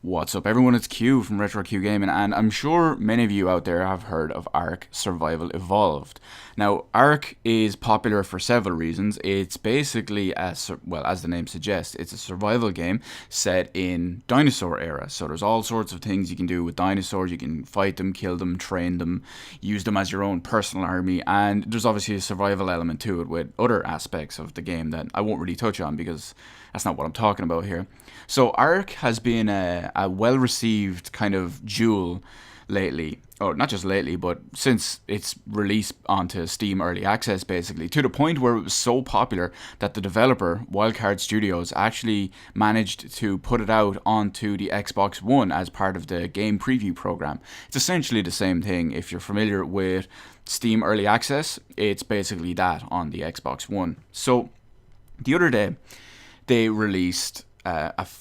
What's up, everyone? It's Q from Retro Q Gaming, and I'm sure many of you out there have heard of Ark Survival Evolved. Now, Ark is popular for several reasons. It's basically, well, as the name suggests, it's a survival game set in dinosaur era. So there's all sorts of things you can do with dinosaurs. You can fight them, kill them, train them, use them as your own personal army, and there's obviously a survival element to it with other aspects of the game that I won't really touch on because that's not what I'm talking about here. So Ark has been a well-received kind of jewel lately, or not just lately, but since its release onto Steam Early Access, basically, to the point where it was so popular that the developer, Wildcard Studios, actually managed to put it out onto the Xbox One as part of the game preview program. It's essentially the same thing. If you're familiar with Steam Early Access, it's basically that on the Xbox One. So the other day, they released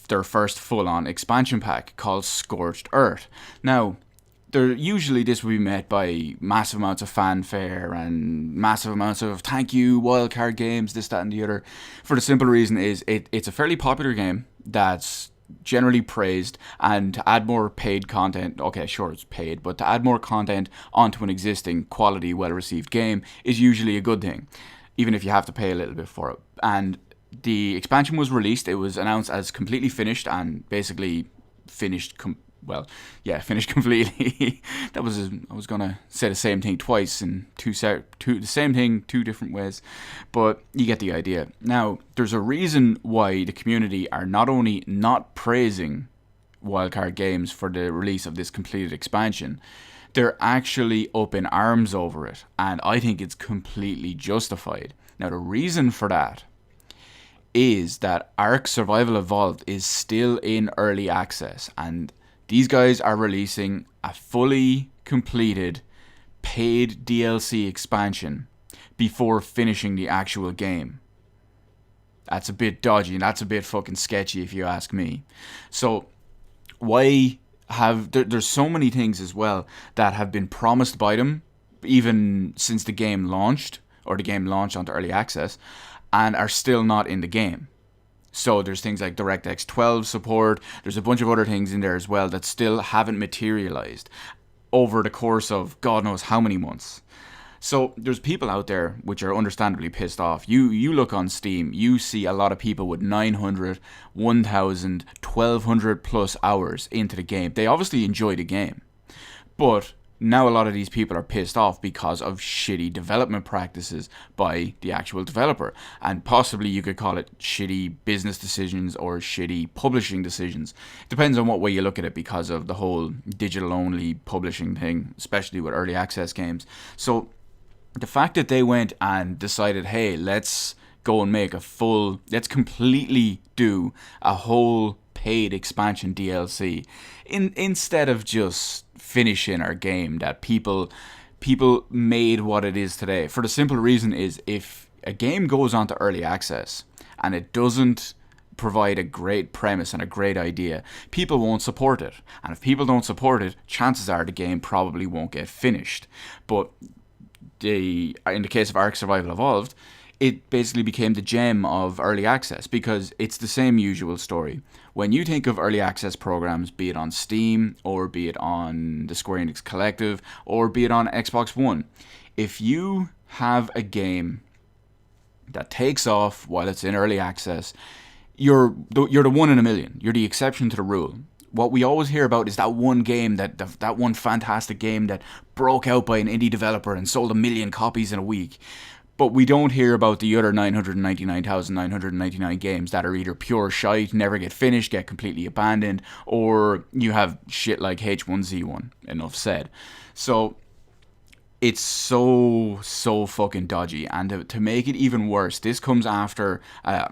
their first full-on expansion pack called Scorched Earth. Now, usually this will be met by massive amounts of fanfare and massive amounts of thank you, wildcard games, this, that, and the other. For the simple reason is it's a fairly popular game that's generally praised, and to add more paid content, okay, sure, it's paid, but to add more content onto an existing quality, well-received game is usually a good thing, even if you have to pay a little bit for it. And the expansion was released. It was announced as completely finished and basically finished. Finished completely. I was gonna say the same thing twice in the same thing two different ways, but you get the idea. Now, there's a reason why the community are not only not praising Wildcard Games for the release of this completed expansion, they're actually up in arms over it, and I think it's completely justified. Now, the reason for that is that Ark Survival Evolved is still in early access, and these guys are releasing a fully completed paid DLC expansion before finishing the actual game. That's a bit dodgy, and that's a bit fucking sketchy if you ask me. So there's so many things as well that have been promised by them even since the game launched, or the game launched onto early access, and are still not in the game. So there's things like DirectX 12 support, there's a bunch of other things in there as well that still haven't materialized over the course of God knows how many months. So there's people out there which are understandably pissed off. You look on Steam, you see a lot of people with 900, 1000, 1200 plus hours into the game. They obviously enjoy the game, but now a lot of these people are pissed off because of shitty development practices by the actual developer. And possibly you could call it shitty business decisions or shitty publishing decisions. Depends on what way you look at it, because of the whole digital-only publishing thing, especially with early access games. So the fact that they went and decided, hey, let's go and let's completely do a whole paid expansion DLC instead of just finishing our game that people made what it is today. For the simple reason is, if a game goes on to early access and it doesn't provide a great premise and a great idea, people won't support it. And if people don't support it, chances are the game probably won't get finished. But in the case of Ark Survival Evolved, it basically became the gem of early access because it's the same usual story. When you think of early access programs, be it on Steam or be it on the Square Enix Collective or be it on Xbox One, if you have a game that takes off while it's in early access, you're the one in a million. You're the exception to the rule. What we always hear about is that one game, that one fantastic game that broke out by an indie developer and sold 1 million copies in a week. But we don't hear about the other 999,999 games that are either pure shite, never get finished, get completely abandoned, or you have shit like H1Z1. Enough said. So it's so fucking dodgy. And to make it even worse, this comes after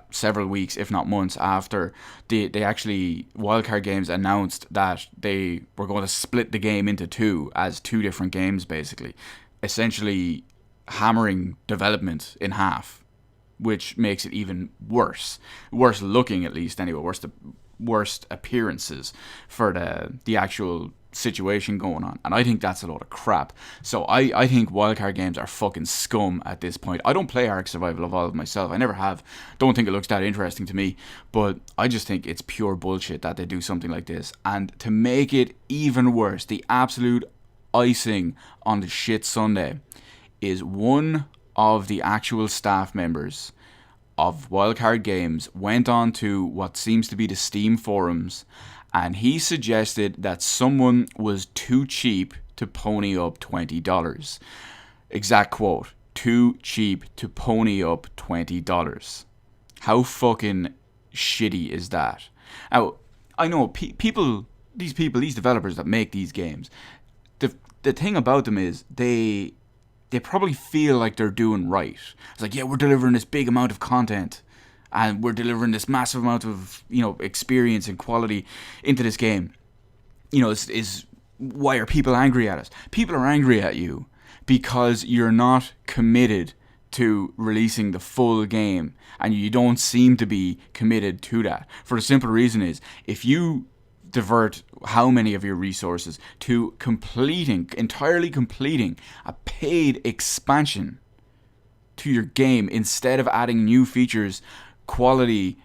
several weeks, if not months, after they actually, Wildcard Games announced that they were going to split the game into two, as two different games, basically. Essentially hammering development in half, which makes it even worse looking, at least anyway, worst appearances for the actual situation going on, and I think that's a load of crap. So I think wildcard games are fucking scum at this point. I don't play Ark Survival Evolved myself. I never have. Don't think it looks that interesting to me, but I just think it's pure bullshit that they do something like this. And to make it even worse, the absolute icing on the shit sundae is one of the actual staff members of Wildcard Games went on to what seems to be the Steam forums, and he suggested that someone was too cheap to pony up $20. Exact quote, too cheap to pony up $20. How fucking shitty is that? Now, I know these developers that make these games, the thing about them is they probably feel like they're doing right. It's like, yeah, we're delivering this big amount of content, and we're delivering this massive amount of, experience and quality into this game. Is why are people angry at us? People are angry at you because you're not committed to releasing the full game, and you don't seem to be committed to that. For the simple reason is, if you divert how many of your resources to entirely completing a paid expansion to your game instead of adding new features, quality,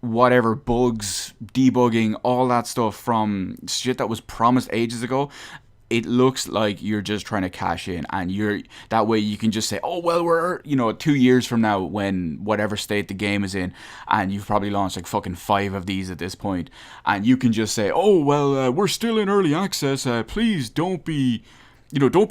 whatever, bugs, debugging, all that stuff from shit that was promised ages ago, it looks like you're just trying to cash in, and that way you can just say, oh well, we're 2 years from now, when whatever state the game is in, and you've probably launched like fucking 5 of these at this point, and you can just say, oh well, we're still in early access, please don't be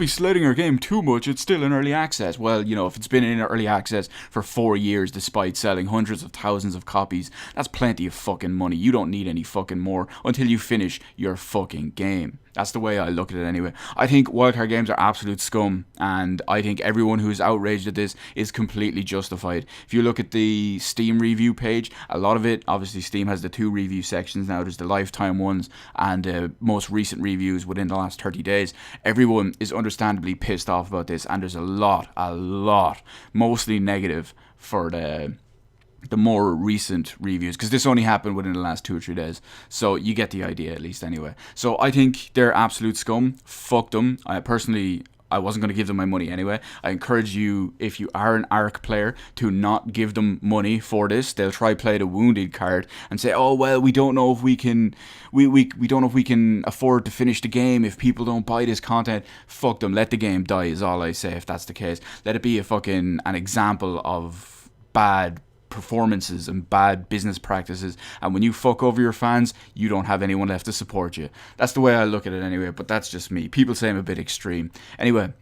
sledding our game too much, it's still in early access. Well, if it's been in early access for 4 years despite selling hundreds of thousands of copies, that's plenty of fucking money. You don't need any fucking more until you finish your fucking game. That's the way I look at it anyway. I think wildcard games are absolute scum, and I think everyone who is outraged at this is completely justified. If you look at the Steam review page, a lot of it, obviously Steam has the 2 review sections now. There's the lifetime ones and most recent reviews within the last 30 days. Everyone is understandably pissed off about this, and there's a lot, mostly negative for the more recent reviews, because this only happened within the last 2 or 3 days, so you get the idea at least anyway. So I think they're absolute scum. Fuck them. I wasn't going to give them my money anyway. I encourage you, if you are an Ark player, to not give them money for this. They'll try play the wounded card and say, oh well, we don't know if we can afford to finish the game if people don't buy this content. Fuck them. Let the game die is all I say. If that's the case, let it be an example of bad performances and bad business practices, and when you fuck over your fans, you don't have anyone left to support you. That's the way I look at it anyway, but that's just me. People say I'm a bit extreme. Anyway,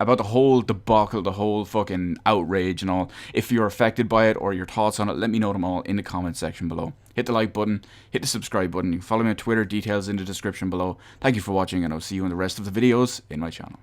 about the whole debacle, the whole fucking outrage and all, if you're affected by it or your thoughts on it, let me know them all in the comment section below. Hit the like button, hit the subscribe button. You can follow me on Twitter, details in the description below. Thank you for watching, and I'll see you in the rest of the videos in my channel.